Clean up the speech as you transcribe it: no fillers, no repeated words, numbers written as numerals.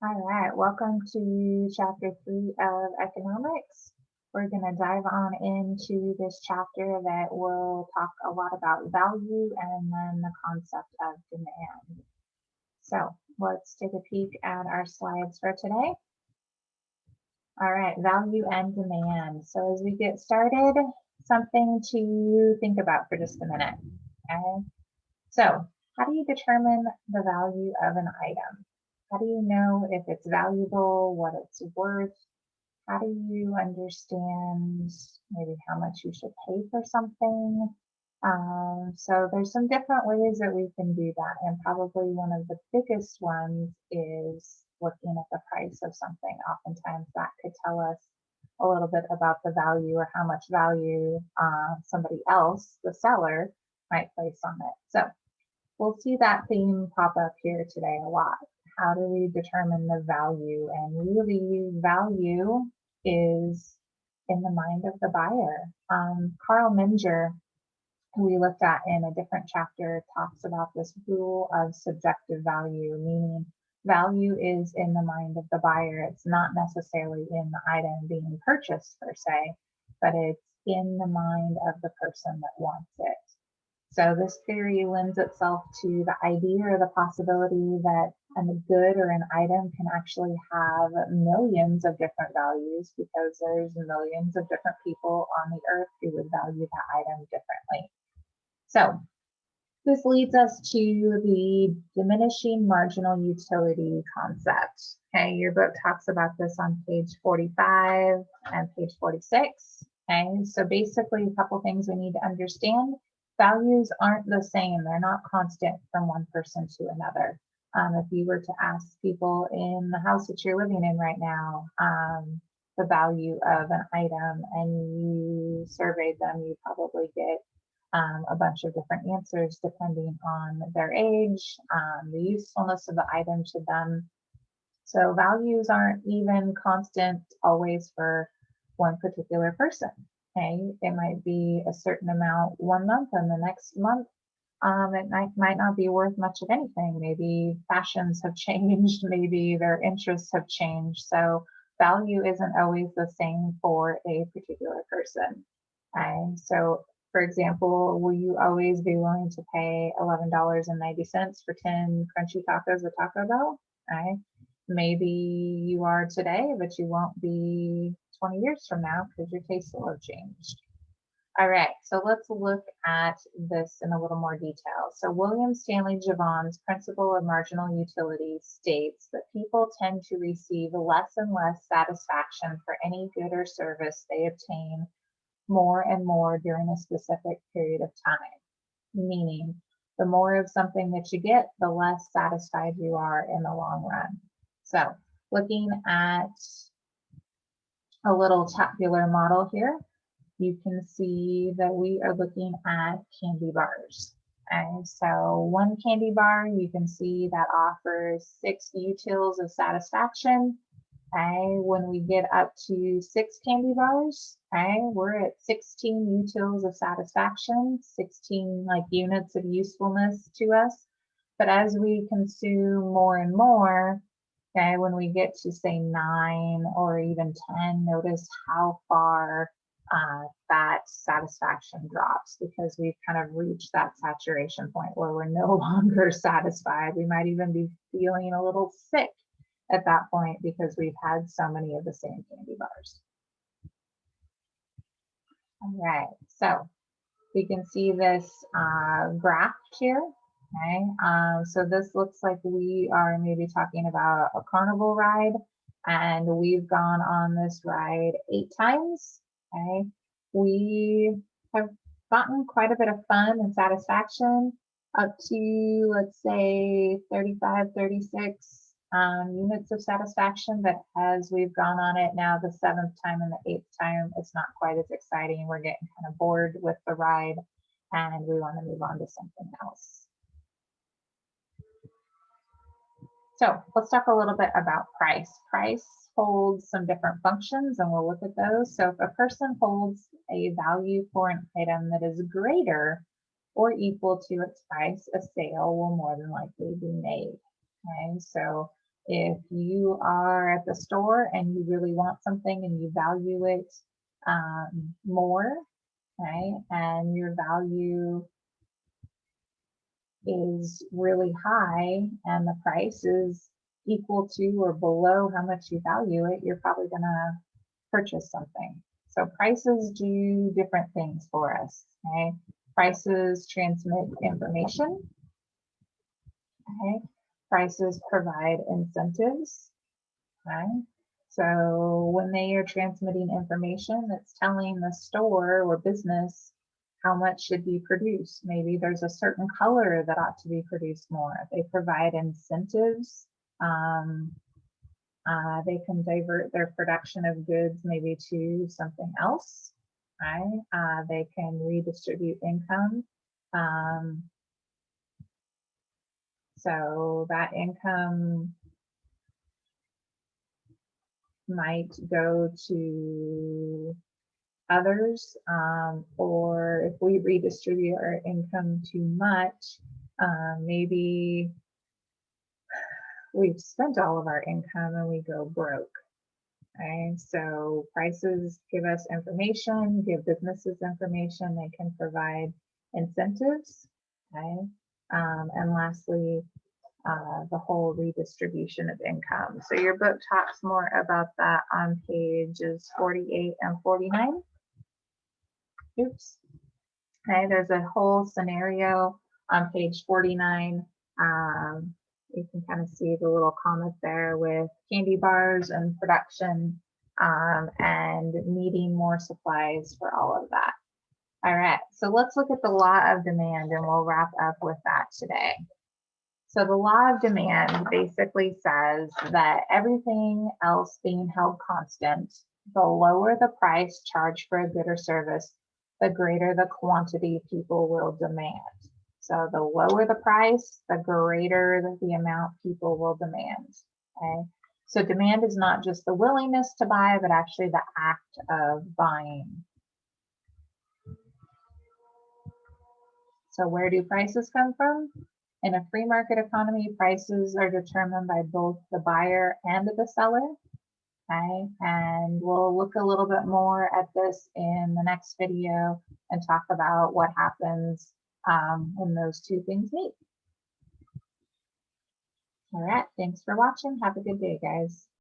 All right, welcome to chapter 3 of economics. We're going to dive on into this chapter that will talk a lot about value and then the concept of demand. So let's take a peek at our slides for today. All right, value and demand. So as we get started, something to think about for just a minute. Okay, so how do you determine the value of an item? How do you know if it's valuable, what it's worth? How do you understand maybe how much you should pay for something? So there's some different ways that we can do that. And probably one of the biggest ones is looking at the price of something. Oftentimes that could tell us a little bit about the value or how much value somebody else, the seller, might place on it. So we'll see that theme pop up here today a lot. How do we determine the value? And really, value is in the mind of the buyer. Carl Minger, who we looked at in a different chapter, talks about this rule of subjective value, meaning value is in the mind of the buyer. It's not necessarily in the item being purchased per se, but it's in the mind of the person that wants it. So this theory lends itself to the idea or the possibility that a good or an item can actually have millions of different values because there's millions of different people on the earth who would value that item differently. So this leads us to the diminishing marginal utility concept. Okay, your book talks about this on page 45 and page 46. Okay, so basically a couple things we need to understand. Values aren't the same. They're not constant from one person to another. If you were to ask people in the house that you're living in right now, the value of an item and you surveyed them, you probably get a bunch of different answers depending on their age, the usefulness of the item to them. So values aren't even constant always for one particular person. Okay, it might be a certain amount one month and the next month it might not be worth much of anything. Maybe fashions have changed, maybe their interests have changed. So value isn't always the same for a particular person. Okay, so for example, will you always be willing to pay $11.90 for 10 crunchy tacos at Taco Bell? Okay, maybe you are today, but you won't be 20 years from now because your tastes will have changed. All right, so let's look at this in a little more detail. So William Stanley Jevons' principle of marginal utility states that people tend to receive less and less satisfaction for any good or service they obtain more and more during a specific period of time. Meaning, the more of something that you get, the less satisfied you are in the long run. So looking at a little tabular model here, you can see that we are looking at candy bars. And so one candy bar, you can see that offers 6 utils of satisfaction. Okay, when we get up to 6 candy bars, okay, we're at 16 utils of satisfaction, 16 like units of usefulness to us. But as we consume more and more, okay, when we get to say 9 or even 10, notice how far that satisfaction drops because we've kind of reached that saturation point where we're no longer satisfied. We might even be feeling a little sick at that point because we've had so many of the same candy bars. All right, so we can see this graph here. Okay, so this looks like we are maybe talking about a carnival ride, and we've gone on this ride 8 times. Okay, we have gotten quite a bit of fun and satisfaction up to, let's say, 35, 36 units of satisfaction. But as we've gone on it now, the 7th time and the 8th time, it's not quite as exciting. We're getting kind of bored with the ride and we want to move on to something else. So let's talk a little bit about price. Price holds some different functions and we'll look at those. So if a person holds a value for an item that is greater or equal to its price, a sale will more than likely be made. Okay, so If you are at the store and you really want something and you value it more, right, and your value is really high and the price is equal to or below how much you value it, you're probably going to purchase something. So prices do different things for us. Okay, prices transmit information. Okay, prices provide incentives. Okay, so when they are transmitting information, it's telling the store or business how much should be produced. Maybe there's a certain color that ought to be produced more. They provide incentives. They can divert their production of goods maybe to something else, right? They can redistribute income. So that income might go to others, or if we redistribute our income too much, maybe we've spent all of our income and we go broke. Okay, so prices give us information, give businesses information, they can provide incentives. Okay, and lastly, the whole redistribution of income. So your book talks more about that on pages 48 and 49. Oops. Okay, there's a whole scenario on page 49. You can kind of see the little comment there with candy bars and production and needing more supplies for all of that. All right, so let's look at the law of demand and we'll wrap up with that today. So the law of demand basically says that everything else being held constant, the lower the price charged for a good or service, the greater the quantity people will demand. So the lower the price, the greater the amount people will demand. Okay. So demand is not just the willingness to buy, but actually the act of buying. So where do prices come from? In a free market economy, prices are determined by both the buyer and the seller. Okay, and we'll look a little bit more at this in the next video and talk about what happens when those two things meet. All right, thanks for watching. Have a good day, guys.